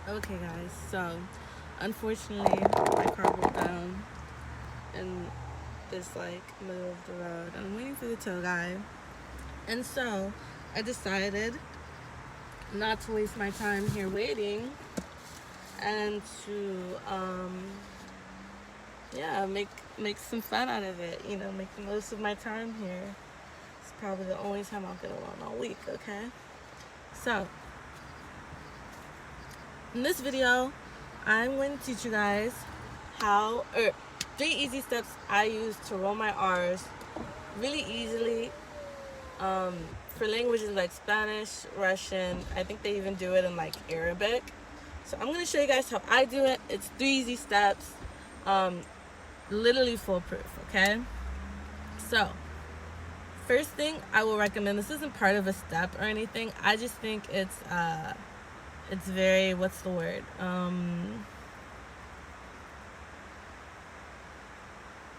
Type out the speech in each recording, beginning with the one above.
Okay, guys, so unfortunately, my car broke down in this like middle of the road. I'm waiting for the tow guy, and so I decided not to waste my time here waiting and to yeah, make some fun out of it. You know, make the most of my time here. It's probably the only time I'll get alone all week. Okay, so in this video, I'm going to teach you guys how, or 3 easy steps I use to roll my R's really easily for languages like Spanish, Russian. I think they even do it in like Arabic. So I'm going to show you guys how I do it. It's 3 easy steps, literally foolproof, okay? So, first thing I will recommend, this isn't part of a step or anything. I just think it's very, what's the word?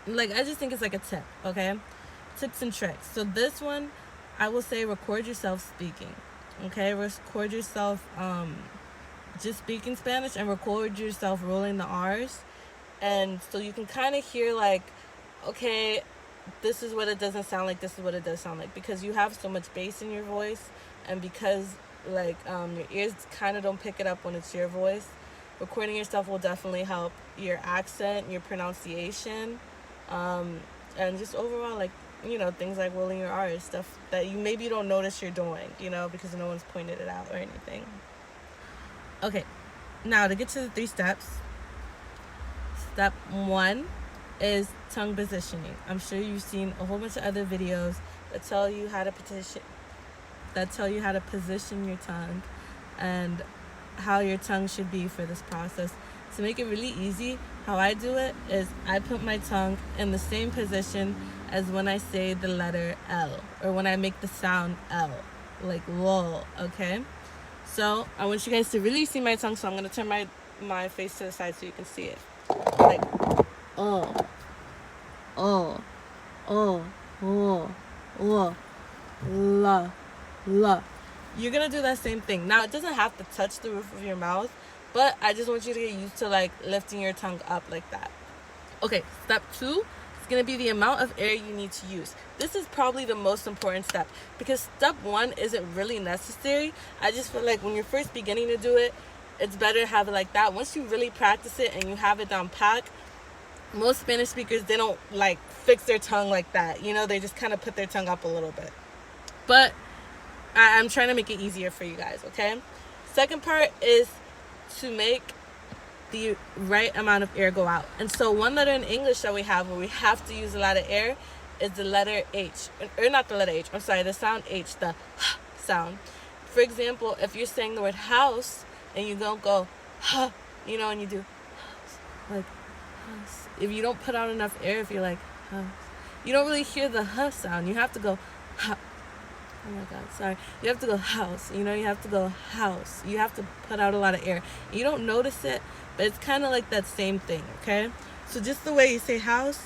Like, I just think it's like a tip, okay? Tips and tricks. So this one, I will say record yourself speaking, okay? Record yourself just speaking Spanish and record yourself rolling the R's. And so you can kind of hear like, okay, this is what it doesn't sound like, this is what it does sound like, because you have so much bass in your voice, and because like your ears kind of don't pick it up when it's your voice. Recording yourself will definitely help your accent, your pronunciation, and just overall, like, you know, things like rolling your R's, stuff that you don't notice you're doing, you know, because no one's pointed it out or anything. Okay, now to get to the 3 steps. Step 1 is tongue positioning. I'm sure you've seen a whole bunch of other videos that tell you how to position your tongue and how your tongue should be for this process. To make it really easy, how I do it is I put my tongue in the same position as when I say the letter L, or when I make the sound L, like lol, okay? So I want you guys to really see my tongue, so I'm going to turn my face to the side so you can see it. Like, oh, oh, oh, oh, oh, la, la. You're gonna do that same thing. Now, it doesn't have to touch the roof of your mouth, but I just want you to get used to like lifting your tongue up like that. Okay, step 2 is gonna be the amount of air you need to use. This is probably the most important step, because step 1 isn't really necessary. I just feel like when you're first beginning to do it, it's better to have it like that. Once you really practice it and you have it down pat, most Spanish speakers, they don't like fix their tongue like that. You know, they just kind of put their tongue up a little bit. But I'm trying to make it easier for you guys, okay? Second part is to make the right amount of air go out. And so one letter in English that we have where we have to use a lot of air is the letter H. Or not the letter H, I'm sorry, the sound H, the sound. For example, if you're saying the word house and you don't go, huh, you know, and you do like house. If you don't put out enough air, if you're like house, you don't really hear the huh sound. You have to go ha. Oh my god, sorry. You have to go house. You know, you have to go house. You have to put out a lot of air. You don't notice it, but it's kind of like that same thing, okay? So just the way you say house,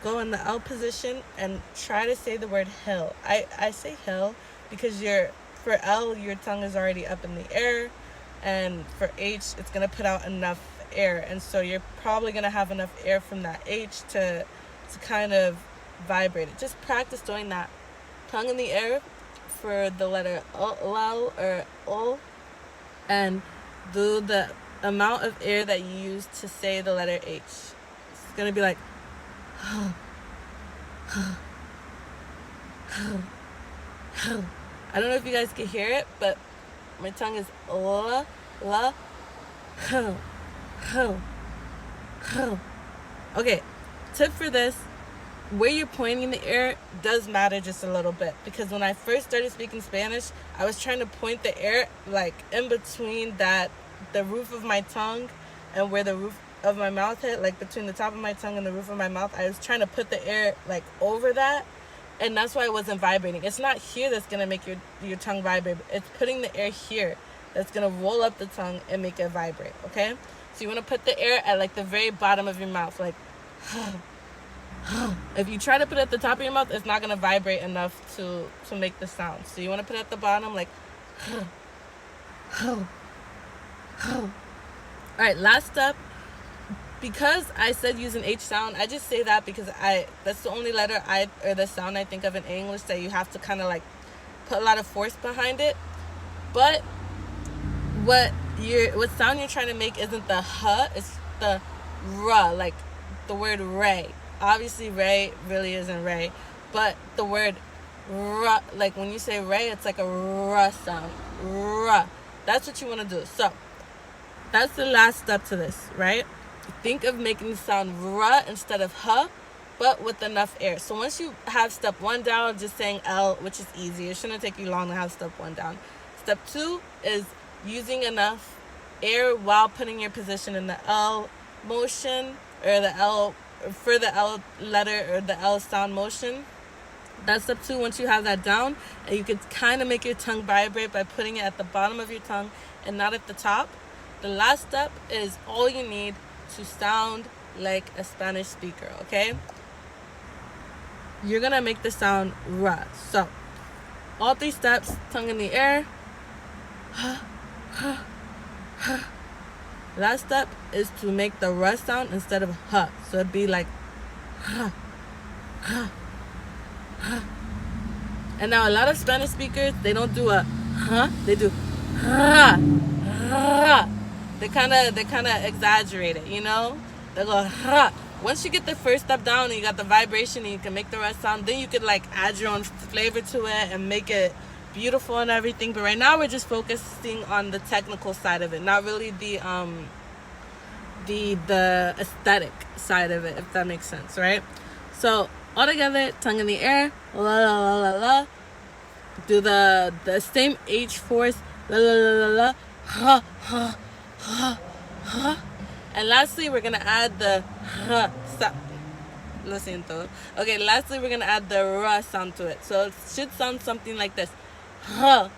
go in the L position and try to say the word hill. I say hill because for L, your tongue is already up in the air, and for H, it's going to put out enough air. And so you're probably going to have enough air from that H to kind of vibrate it. Just practice doing that. Tongue in the air for the letter L or O, and do the amount of air that you use to say the letter H. It's going to be like I don't know if you guys can hear it, but my tongue is la, la, ho, ho, ho. Okay, tip for this, where you're pointing the air does matter just a little bit, because when I first started speaking Spanish, I was trying to point the air like in between the roof of my tongue and where the roof of my mouth hit, like between the top of my tongue and the roof of my mouth. I was trying to put the air like over that, and that's why it wasn't vibrating. It's not here that's gonna make your tongue vibrate. It's putting the air here that's gonna roll up the tongue and make it vibrate, okay? So you wanna put the air at like the very bottom of your mouth, like if you try to put it at the top of your mouth, it's not gonna vibrate enough to make the sound. So you wanna put it at the bottom, like All right, last step. Because I said use an H sound, I just say that because that's the only letter or the sound I think of in English that you have to kind of like put a lot of force behind it. But what sound you're trying to make isn't the huh, it's the ruh, like the word ray. Obviously ray really isn't ray, but the word ruh, like when you say ray, it's like a ruh sound. Ruh. That's what you want to do. So that's the last step to this, right? Think of making the sound ruh instead of huh, but with enough air. So once you have step 1 down, just saying L, which is easy. It shouldn't take you long to have step 1 down. Step 2 is using enough air while putting your position in the L motion, or the L for the L letter, or the L sound motion. That's step 2. Once you have that down, and you can kind of make your tongue vibrate by putting it at the bottom of your tongue and not at the top. The last step is all you need to sound like a Spanish speaker, okay? You're gonna make the sound ruh. So, all 3 steps, tongue in the air. Last step is to make the ruh sound instead of huh. So it'd be like And now a lot of Spanish speakers, they don't do a huh, they do huh. They kind of exaggerate it, you know? They go huh. Once you get the first step down and you got the vibration and you can make the rest sound, then you could like add your own flavor to it and make it beautiful and everything. But right now we're just focusing on the technical side of it, not really the aesthetic side of it, if that makes sense, right? So all together, tongue in the air, la la la la la. Do the same H force, la la la la la, ha ha ha ha. And lastly, we're gonna add the ha sound. Lo siento. Okay, lastly, we're gonna add the ra sound to it. So it should sound something like this. Ha,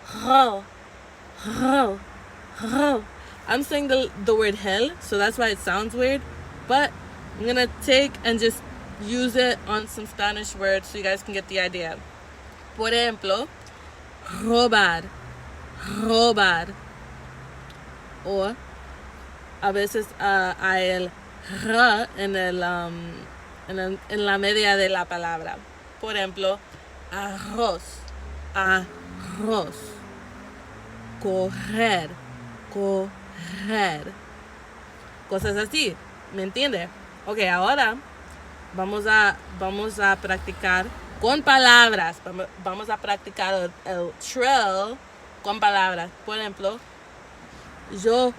ha, ha, ha. I'm saying the word hell, so that's why it sounds weird. But I'm gonna take and just use it on some Spanish words so you guys can get the idea. Por ejemplo, robar, robar. O a veces hay el r en la media de la palabra. Por ejemplo, arroz, arroz. Correr, correr. Cosas así, ¿me entiende? Ok, ahora vamos a practicar con palabras. Vamos a practicar el trill con palabras. Por ejemplo, yo